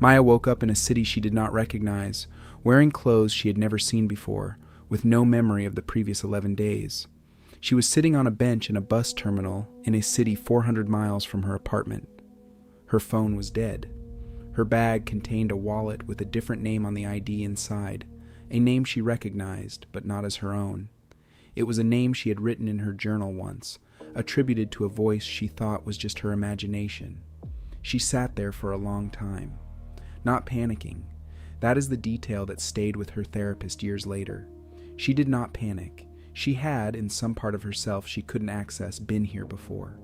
Maya woke up in a city she did not recognize, wearing clothes she had never seen before, with no memory of the previous 11 days. She was sitting on a bench in a bus terminal in a city 400 miles from her apartment. Her phone was dead. Her bag contained a wallet with a different name on the ID inside, a name she recognized, but not as her own. It was a name she had written in her journal once, attributed to a voice she thought was just her imagination. She sat there for a long time, not panicking. That is the detail that stayed with her therapist years later. She did not panic. She had, in some part of herself she couldn't access, been here before.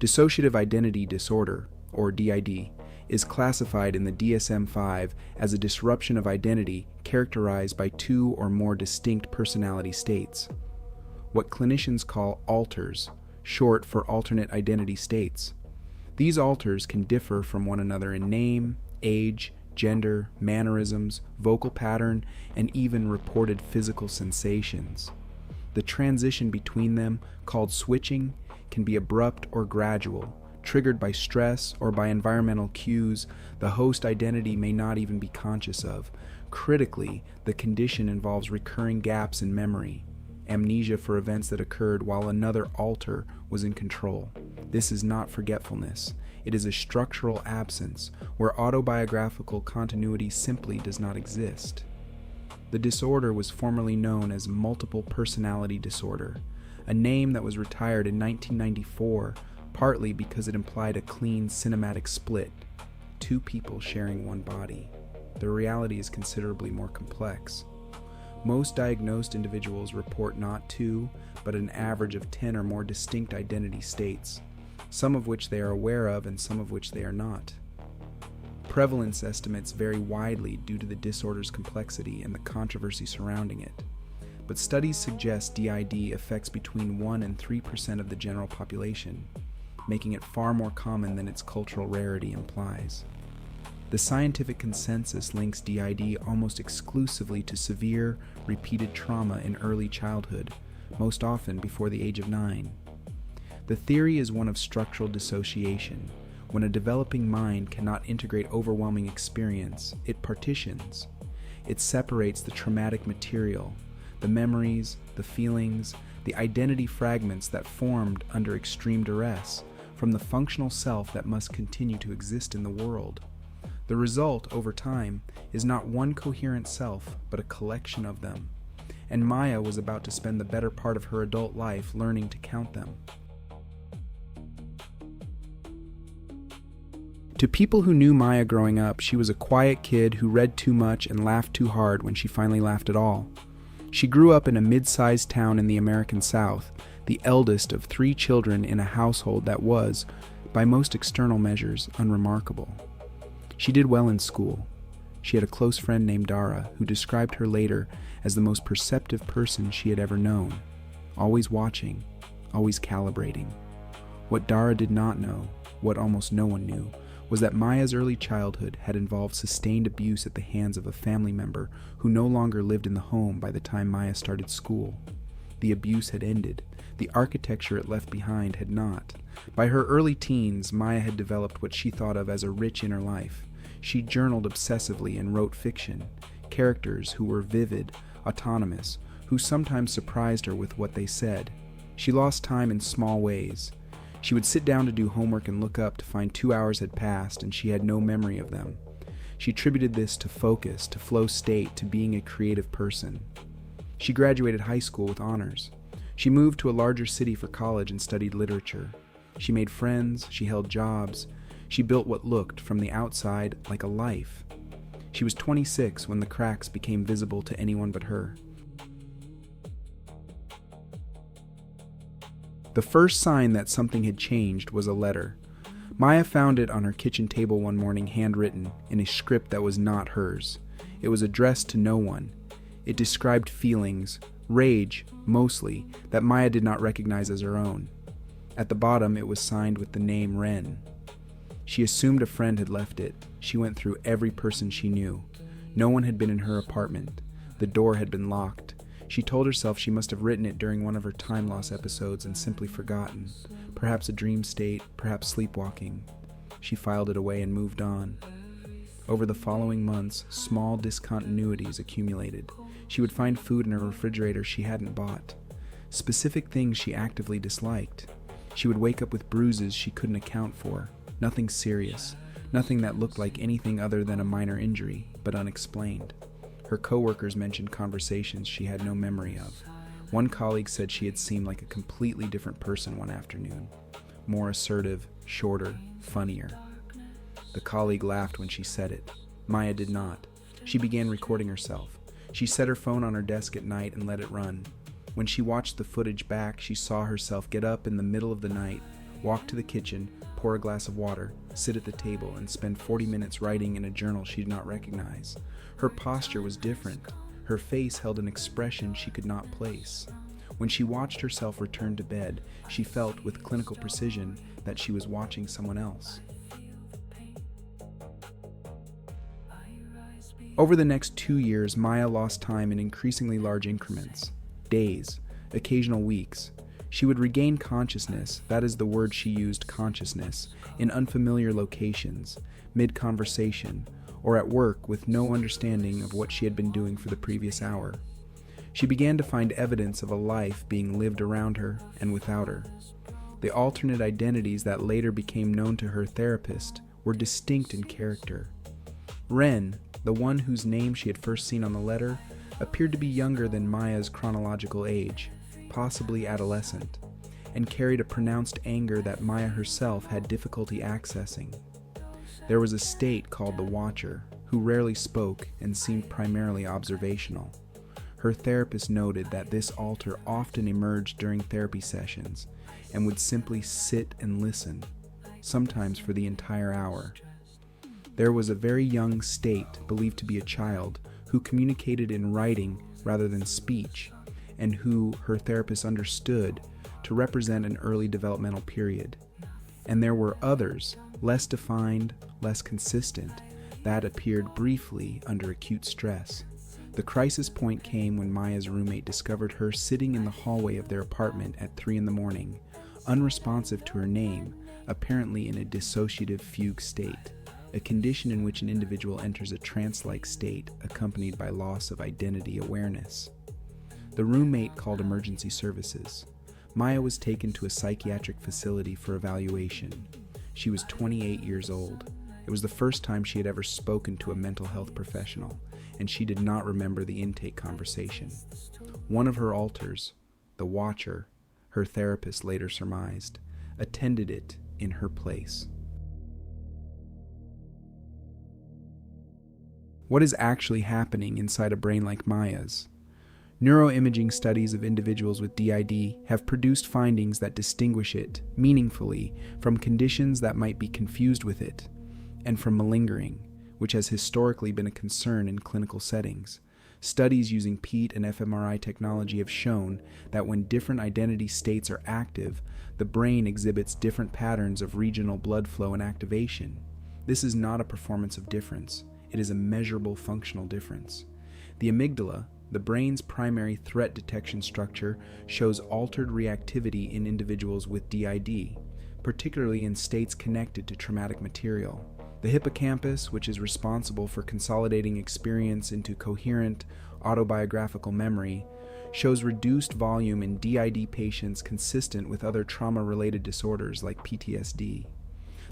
Dissociative Identity Disorder, or DID, is classified in the DSM-5 as a disruption of identity characterized by two or more distinct personality states, what clinicians call alters, short for alternate identity states. These alters can differ from one another in name, age, gender, mannerisms, vocal pattern, and even reported physical sensations. The transition between them, called switching, can be abrupt or gradual, triggered by stress or by environmental cues the host identity may not even be conscious of. Critically, the condition involves recurring gaps in memory, amnesia for events that occurred while another alter was in control. This is not forgetfulness. It is a structural absence where autobiographical continuity simply does not exist. The disorder was formerly known as multiple personality disorder, a name that was retired in 1994, partly because it implied a clean cinematic split, two people sharing one body. The reality is considerably more complex. Most diagnosed individuals report not two, but an average of 10 or more distinct identity states, some of which they are aware of and some of which they are not. Prevalence estimates vary widely due to the disorder's complexity and the controversy surrounding it, but studies suggest DID affects between 1 and 3% of the general population, making it far more common than its cultural rarity implies. The scientific consensus links DID almost exclusively to severe, repeated trauma in early childhood, most often before the age of 9. The theory is one of structural dissociation. When a developing mind cannot integrate overwhelming experience, it partitions. It separates the traumatic material, the memories, the feelings, the identity fragments that formed under extreme duress, from the functional self that must continue to exist in the world. The result, over time, is not one coherent self, but a collection of them. And Maya was about to spend the better part of her adult life learning to count them. To people who knew Maya growing up, she was a quiet kid who read too much and laughed too hard when she finally laughed at all. She grew up in a mid-sized town in the American South, the eldest of 3 children in a household that was, by most external measures, unremarkable. She did well in school. She had a close friend named Dara, who described her later as the most perceptive person she had ever known, always watching, always calibrating. What Dara did not know, what almost no one knew, was that Maya's early childhood had involved sustained abuse at the hands of a family member who no longer lived in the home by the time Maya started school. The abuse had ended. The architecture it left behind had not. By her early teens, Maya had developed what she thought of as a rich inner life. She journaled obsessively and wrote fiction, characters who were vivid, autonomous, who sometimes surprised her with what they said. She lost time in small ways. She would sit down to do homework and look up to find 2 hours had passed and she had no memory of them. She attributed this to focus, to flow state, to being a creative person. She graduated high school with honors. She moved to a larger city for college and studied literature. She made friends, she held jobs, she built what looked, from the outside, like a life. She was 26 when the cracks became visible to anyone but her. The first sign that something had changed was a letter. Maya found it on her kitchen table one morning, handwritten, in a script that was not hers. It was addressed to no one. It described feelings, rage, mostly, that Maya did not recognize as her own. At the bottom, it was signed with the name Ren. She assumed a friend had left it. She went through every person she knew. No one had been in her apartment. The door had been locked. She told herself she must have written it during one of her time loss episodes and simply forgotten. Perhaps a dream state, perhaps sleepwalking. She filed it away and moved on. Over the following months, small discontinuities accumulated. She would find food in her refrigerator she hadn't bought. Specific things she actively disliked. She would wake up with bruises she couldn't account for. Nothing serious. Nothing that looked like anything other than a minor injury, but unexplained. Her coworkers mentioned conversations she had no memory of. One colleague said she had seemed like a completely different person one afternoon. More assertive, shorter, funnier. The colleague laughed when she said it. Maya did not. She began recording herself. She set her phone on her desk at night and let it run. When she watched the footage back, she saw herself get up in the middle of the night, walk to the kitchen, pour a glass of water, sit at the table, and spend 40 minutes writing in a journal she did not recognize. Her posture was different. Her face held an expression she could not place. When she watched herself return to bed, she felt with clinical precision that she was watching someone else. Over the next 2 years, Maya lost time in increasingly large increments. Days, occasional weeks. She would regain consciousness, that is the word she used, consciousness, in unfamiliar locations, mid-conversation, or at work with no understanding of what she had been doing for the previous hour. She began to find evidence of a life being lived around her and without her. The alternate identities that later became known to her therapist were distinct in character. Ren, the one whose name she had first seen on the letter, appeared to be younger than Maya's chronological age, possibly adolescent, and carried a pronounced anger that Maya herself had difficulty accessing. There was a state called the Watcher, who rarely spoke and seemed primarily observational. Her therapist noted that this alter often emerged during therapy sessions and would simply sit and listen, sometimes for the entire hour. There was a very young state, believed to be a child, who communicated in writing rather than speech, and who her therapist understood to represent an early developmental period. And there were others, less defined, less consistent, that appeared briefly under acute stress. The crisis point came when Maya's roommate discovered her sitting in the hallway of their apartment at 3 a.m, unresponsive to her name, apparently in a dissociative fugue state, a condition in which an individual enters a trance-like state accompanied by loss of identity awareness. The roommate called emergency services. Maya was taken to a psychiatric facility for evaluation. She was 28 years old. It was the first time she had ever spoken to a mental health professional, and she did not remember the intake conversation. One of her alters, the Watcher, her therapist later surmised, attended it in her place. What is actually happening inside a brain like Maya's? Neuroimaging studies of individuals with DID have produced findings that distinguish it meaningfully from conditions that might be confused with it, and from malingering, which has historically been a concern in clinical settings. Studies using PET and fMRI technology have shown that when different identity states are active, the brain exhibits different patterns of regional blood flow and activation. This is not a performance of difference. It is a measurable functional difference. The amygdala, the brain's primary threat detection structure, shows altered reactivity in individuals with DID, particularly in states connected to traumatic material. The hippocampus, which is responsible for consolidating experience into coherent autobiographical memory, shows reduced volume in DID patients consistent with other trauma-related disorders like PTSD.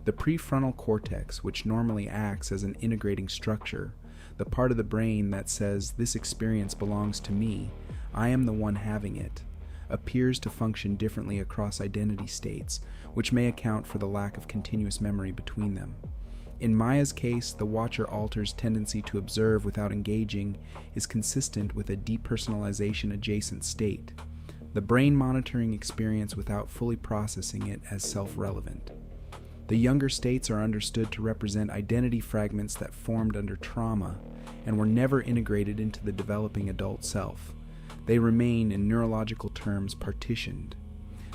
The prefrontal cortex, which normally acts as an integrating structure, the part of the brain that says, "This experience belongs to me, I am the one having it," appears to function differently across identity states, which may account for the lack of continuous memory between them. In Maya's case, the Watcher alter's tendency to observe without engaging is consistent with a depersonalization adjacent state, the brain monitoring experience without fully processing it as self-relevant. The younger states are understood to represent identity fragments that formed under trauma and were never integrated into the developing adult self. They remain, in neurological terms, partitioned.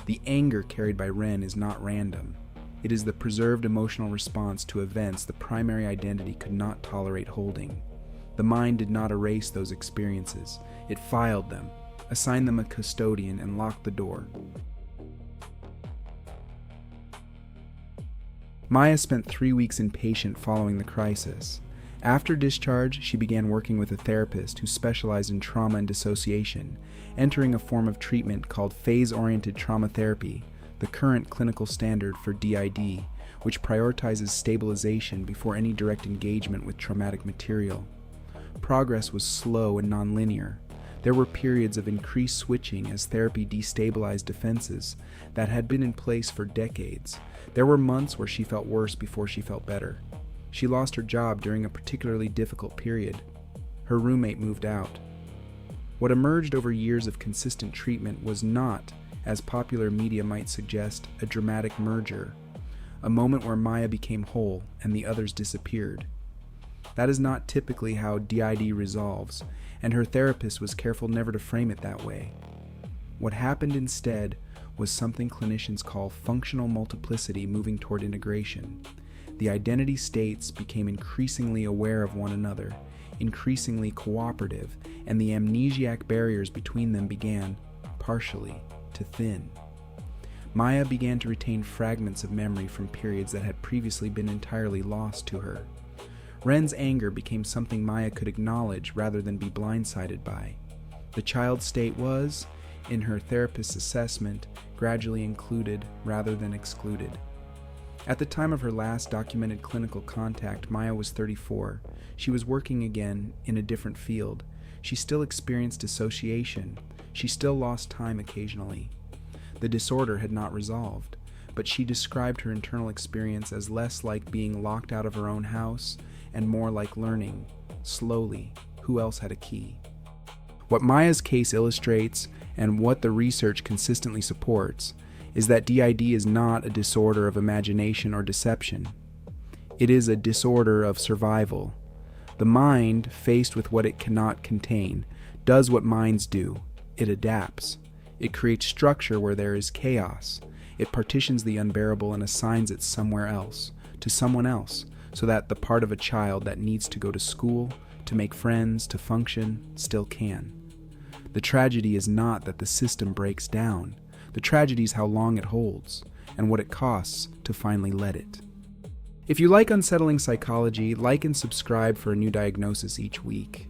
The anger carried by Ren is not random. It is the preserved emotional response to events the primary identity could not tolerate holding. The mind did not erase those experiences. It filed them, assign them a custodian, and lock the door. Maya spent 3 weeks inpatient following the crisis. After discharge, she began working with a therapist who specialized in trauma and dissociation, entering a form of treatment called phase-oriented trauma therapy, the current clinical standard for DID, which prioritizes stabilization before any direct engagement with traumatic material. Progress was slow and nonlinear. There were periods of increased switching as therapy destabilized defenses that had been in place for decades. There were months where she felt worse before she felt better. She lost her job during a particularly difficult period. Her roommate moved out. What emerged over years of consistent treatment was not, as popular media might suggest, a dramatic merger, a moment where Maya became whole and the others disappeared. That is not typically how DID resolves, and her therapist was careful never to frame it that way. What happened instead was something clinicians call functional multiplicity moving toward integration. The identity states became increasingly aware of one another, increasingly cooperative, and the amnesiac barriers between them began, partially, to thin. Maya began to retain fragments of memory from periods that had previously been entirely lost to her. Ren's anger became something Maya could acknowledge rather than be blindsided by. The child state was, in her therapist's assessment, gradually included rather than excluded. At the time of her last documented clinical contact, Maya was 34. She was working again in a different field. She still experienced dissociation. She still lost time occasionally. The disorder had not resolved, but she described her internal experience as less like being locked out of her own house and more like learning, slowly, who else had a key. What Maya's case illustrates, and what the research consistently supports, is that DID is not a disorder of imagination or deception. It is a disorder of survival. The mind, faced with what it cannot contain, does what minds do. It adapts. It creates structure where there is chaos. It partitions the unbearable and assigns it somewhere else, to someone else, so that the part of a child that needs to go to school, to make friends, to function, still can. The tragedy is not that the system breaks down. The tragedy is how long it holds, and what it costs to finally let it. If you like unsettling psychology, like and subscribe for a new diagnosis each week.